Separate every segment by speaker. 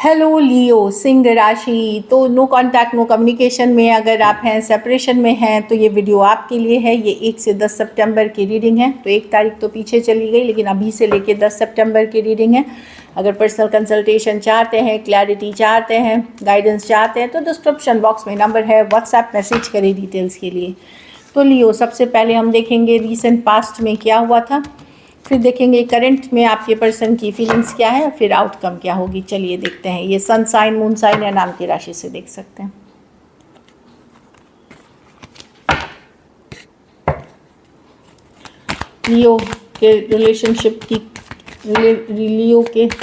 Speaker 1: Hello लियो सिंह राशि। तो no contact no communication में अगर आप हैं, सेपरेशन में हैं, तो ये वीडियो आपके लिए है। ये 1 से 10 सितंबर की रीडिंग है। तो 1 तारीख तो पीछे चली गई, लेकिन अभी से लेके 10 सितंबर की रीडिंग है। अगर पर्सनल कंसल्टेशन चाहते हैं, क्लैरिटी चाहते हैं, गाइडेंस चाहते हैं, तो डिस्क्रिप्शन बॉक्स में नंबर है, व्हाट्सएप मैसेज करें डिटेल्स के लिए। तो लियो, सबसे पहले हम देखेंगे रीसेंट पास्ट में क्या हुआ था, फिर देखेंगे करंट में आपके पर्सन की फीलिंग्स क्या है, फिर आउटकम क्या होगी। चलिए देखते हैं। ये सन साइन, मून साइन या नाम की राशि से देख सकते हैं। लियो के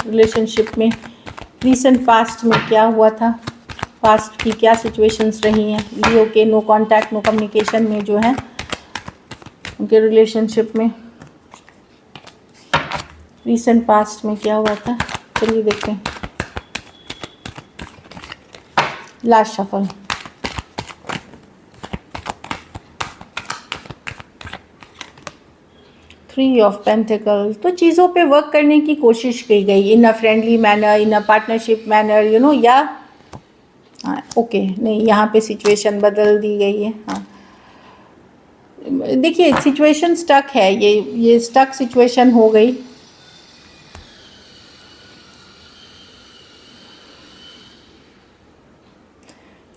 Speaker 1: रिलेशनशिप में रीसेंट पास्ट में क्या हुआ था, पास्ट की क्या सिचुएशंस रही हैं लियो के नो कांटेक्ट नो कम्युनिकेशन में जो है उनके रिलेशनशिप में रीसेंट पास्ट में क्या हुआ था। चलिए देखते हैं। Last shuffle, three of pentacle. तो चीज़ों पे वर्क करने की कोशिश की गई in a friendly manner, in a partnership manner, या ओके नहीं, यहाँ पे सिचुएशन बदल दी गई है। हाँ, देखिए सिचुएशन स्टक है, ये स्टक सिचुएशन हो गई।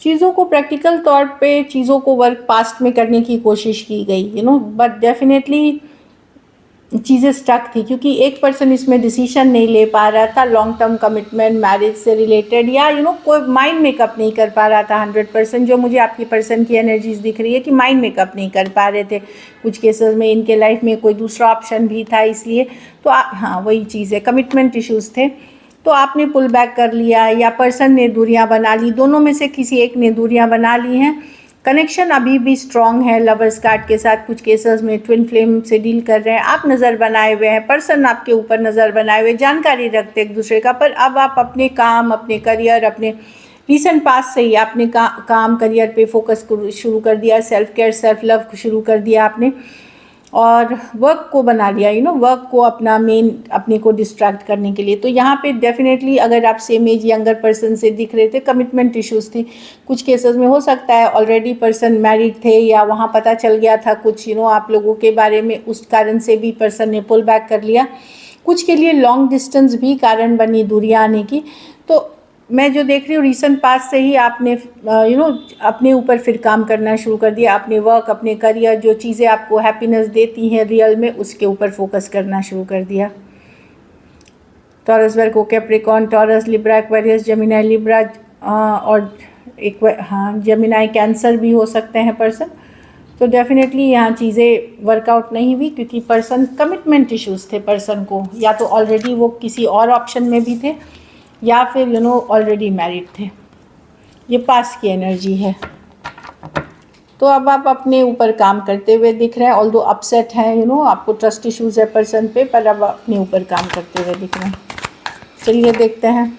Speaker 1: चीज़ों को प्रैक्टिकल तौर पे चीज़ों को वर्क पास्ट में करने की कोशिश की गई, बट डेफिनेटली चीज़ें स्टक थी, क्योंकि एक पर्सन इसमें डिसीजन नहीं ले पा रहा था लॉन्ग टर्म कमिटमेंट, मैरिज से रिलेटेड, या कोई माइंड मेकअप नहीं कर पा रहा था 100%। जो मुझे आपकी पर्सन की एनर्जीज दिख रही है कि माइंड मेकअप नहीं कर पा रहे थे। कुछ केसेस में इनके लाइफ में कोई दूसरा ऑप्शन भी था, इसलिए तो हाँ वही चीज़ है, कमिटमेंट इश्यूज़ थे। तो आपने पुल बैक कर लिया या पर्सन ने दूरियां बना ली, दोनों में से किसी एक ने दूरियां बना ली हैं। कनेक्शन अभी भी स्ट्रांग है लवर्स कार्ड के साथ। कुछ केसेस में ट्विन फ्लेम से डील कर रहे हैं, आप नज़र बनाए हुए हैं, पर्सन आपके ऊपर नज़र बनाए हुए, जानकारी रखते एक दूसरे का। पर अब आप अपने काम, अपने करियर, अपने रीसेंट पास से ही आपने काम करियर पे फोकस शुरू कर दिया, सेल्फ केयर सेल्फ लव शुरू कर दिया आपने, और वर्क को बना लिया, वर्क को अपना मेन, अपने को डिस्ट्रैक्ट करने के लिए। तो यहाँ पे डेफिनेटली अगर आप सेम एज यंगर पर्सन से दिख रहे थे, कमिटमेंट इश्यूज थी। कुछ केसेस में हो सकता है ऑलरेडी पर्सन मैरिड थे, या वहाँ पता चल गया था कुछ आप लोगों के बारे में, उस कारण से भी पर्सन ने पुल बैक कर लिया। कुछ के लिए लॉन्ग डिस्टेंस भी कारण बनी दूरियाँ आने की। तो मैं जो देख रही हूँ रीसेंट पास से ही आपने अपने ऊपर फिर काम करना शुरू कर दिया। अपने वर्क, अपने करियर, जो चीज़ें आपको हैप्पीनेस देती हैं रियल में, उसके ऊपर फोकस करना शुरू कर दिया। Taurus, Virgo, Capricorn, Taurus, Libra, Aquarius, Gemini, Libra और जेमिनी, कैंसर भी हो सकते हैं पर्सन। तो डेफिनेटली यहाँ चीज़ें वर्कआउट नहीं हुई, क्योंकि person commitment issues the person को, या तो ऑलरेडी वो किसी और ऑप्शन में भी थे, या फिर ऑलरेडी मैरिड थे। ये पास की एनर्जी है। तो अब आप अपने ऊपर काम करते हुए दिख रहे हैं, ऑल्दो अपसेट हैं, आपको ट्रस्ट इश्यूज है पर्सन पे, पर अब अपने ऊपर काम करते हुए दिख रहे हैं। चलिए देखते हैं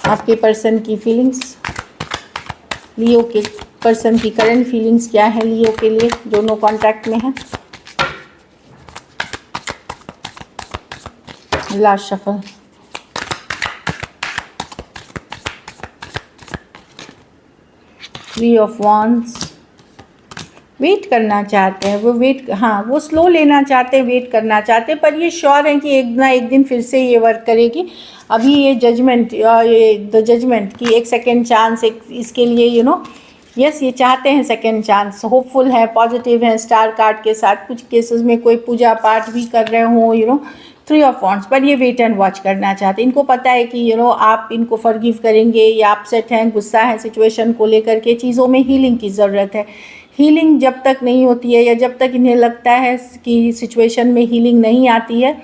Speaker 1: आपके पर्सन की फीलिंग्स, लियो के पर्सन की करंट फीलिंग्स क्या है लियो के लिए, दोनों कॉन्टैक्ट में है। Last shuffle, three of wands. Wait करना चाहते हैं वो, वो स्लो लेना चाहते हैं, वेट करना चाहते हैं, पर ये श्योर है कि एक ना एक दिन फिर से ये वर्क करेगी। अभी ये जजमेंट, द जजमेंट की एक सेकेंड चांस, इसके लिए यस ये चाहते हैं सेकेंड चांस, होपफुल है, पॉजिटिव है स्टार कार्ड के साथ। कुछ केसेस में कोई पूजा पाठ भी कर रहे हो, थ्री ऑफ वांड्स, पर ये वेट एंड वॉच करना चाहते हैं। इनको पता है कि आप इनको फॉरगिव करेंगे, या अपसेट हैं, गुस्सा है सिचुएशन को लेकर के। चीज़ों में हीलिंग की ज़रूरत है। हीलिंग जब तक नहीं होती है, या जब तक इन्हें लगता है कि सिचुएशन में हीलिंग नहीं आती है,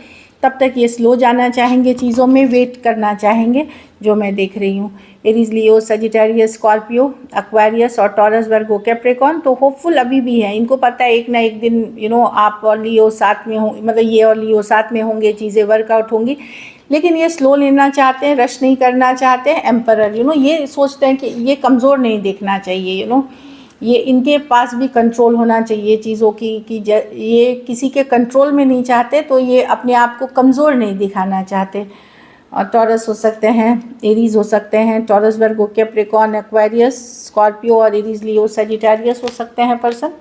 Speaker 1: तब तक ये स्लो जाना चाहेंगे, चीज़ों में वेट करना चाहेंगे, जो मैं देख रही हूँ। एरीज, लियो, सजिटेरियस, स्कॉर्पियो, एक्वेरियस और टॉरस, वर्गो, कैप्रिकॉर्न तो होपफुल अभी भी हैं। इनको पता है एक ना एक दिन आप और लियो साथ में हों, मतलब ये और लियो साथ में होंगे, चीज़ें वर्कआउट होंगी। लेकिन ये स्लो लेना चाहते हैं, रश नहीं करना चाहते हैं। एम्परर, ये सोचते हैं कि ये कमज़ोर नहीं देखना चाहिए, ये इनके पास भी कंट्रोल होना चाहिए चीज़ों की कि ये किसी के कंट्रोल में नहीं चाहते, तो ये अपने आप को कमज़ोर नहीं दिखाना चाहते। और टॉरस हो सकते हैं, एरीज हो सकते हैं, Taurus, Virgo, Capricorn, Aquarius, Scorpio और एरीज, लियो, सजिटेरियस हो सकते हैं पर्सन।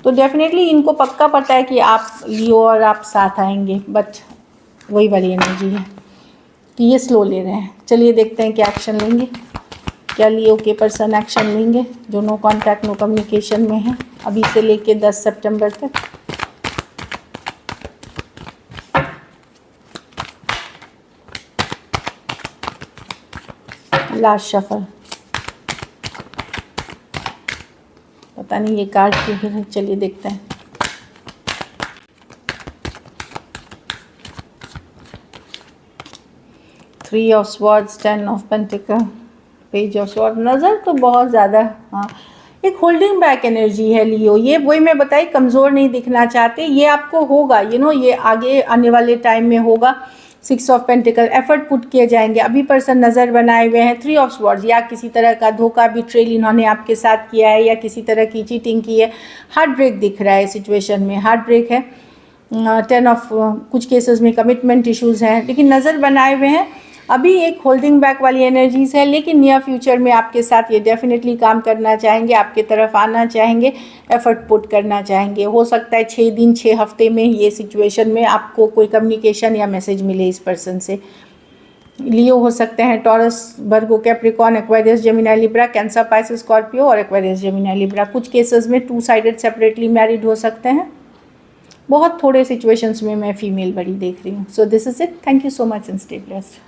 Speaker 1: तो डेफिनेटली इनको पक्का पता है कि आप लियो और आप साथ आएंगे, बट वही वाली एनर्जी है कि ये स्लो ले रहे हैं। चलिए देखते हैं क्या एक्शन लेंगे, क्या लियो के पर्सन एक्शन लेंगे जो नो कांटेक्ट नो कम्युनिकेशन में है अभी से लेके 10 सितंबर तक। लास्ट शफल, पता नहीं ये कार्ड क्यों गिरे, चलिए देखते हैं। Three of swords, 10 of pentacle, page of sword. नज़र तो बहुत ज़्यादा, हाँ, एक होल्डिंग बैक एनर्जी है लियो। ये वही मैं बताई, कमज़ोर नहीं दिखना चाहते, ये आपको होगा, ये आगे आने वाले टाइम में होगा। 6 ऑफ पेंटिकल, एफर्ट पुट किए जाएंगे। अभी पर्सन नज़र बनाए हुए हैं। 3 ऑफ स्वॉर्ड्स, या किसी तरह का धोखा, बिट्रेल इन्होंने आपके साथ किया है या किसी तरह की चीटिंग की है। हार्ट ब्रेक दिख रहा है सिचुएशन में, हार्ट ब्रेक है। 10 ऑफ, कुछ केसेस में कमिटमेंट इश्यूज़ हैं, लेकिन नज़र बनाए हुए हैं। अभी एक होल्डिंग बैक वाली एनर्जीज़ है, लेकिन नियर फ्यूचर में आपके साथ ये डेफिनेटली काम करना चाहेंगे, आपके तरफ आना चाहेंगे, एफर्ट पुट करना चाहेंगे। हो सकता है 6 दिन 6 हफ्ते में ये सिचुएशन में आपको कोई कम्युनिकेशन या मैसेज मिले इस पर्सन से। लियो हो सकते हैं, Taurus, Virgo, Capricorn, Aquarius, Gemini, Libra, Cancer, Pisces, Scorpio और एक्वेरियस, जेमिनी, लिब्रा। कुछ केसेस में 2 साइडेड सेपरेटली मैरिड हो सकते हैं। बहुत थोड़े सिचुएशंस में मैं फीमेल बड़ी देख रही हूँ। So this is it, thank you so much and stay blessed.